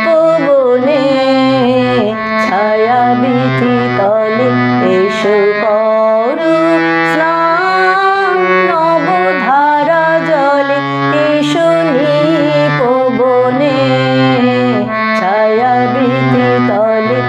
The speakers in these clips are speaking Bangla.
পবনে ছায়া বিথি তলে এসো করো স্নান নবধারা জলে এসো পবনে ছায়া বিথি তলে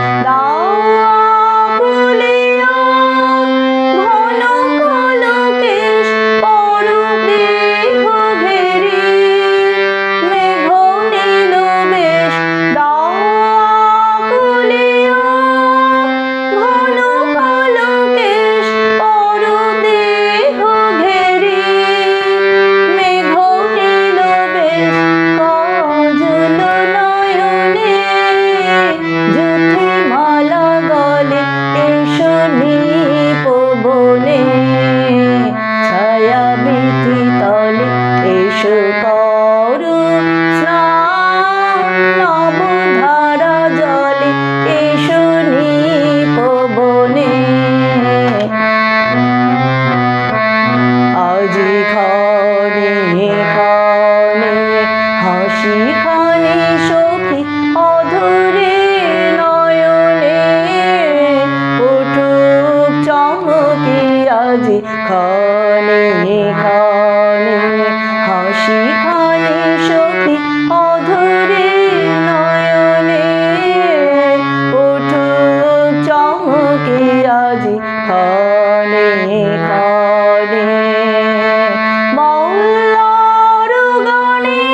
ছায়া বিথি তলে এসো করো স্নান নবধারা জলে এসো পবনে আজি ক্ষণে ক্ষণে হাসি খানি সখী অধরে নয়নে উঠুক চমকি আজি ক্ষণে ক্ষণে হাসি খানি সখী অধরে নয়নে উঠুক চমকি আজি ক্ষণে ক্ষণে মল্লার গানে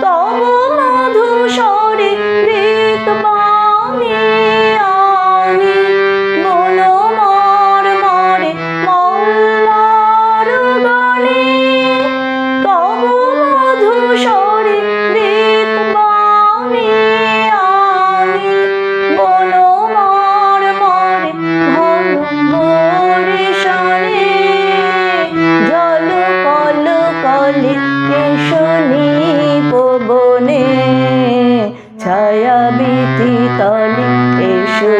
তব মধু স্বরে ঋত বাণী আনি মনোমর মরে মল্লার গানে তব মধু স্বরে ঋত বাণী আনি মনোমর মরে ঘন বরিশানে জল কল কলে এসো পবনে ছায়া বিথি তলে এসো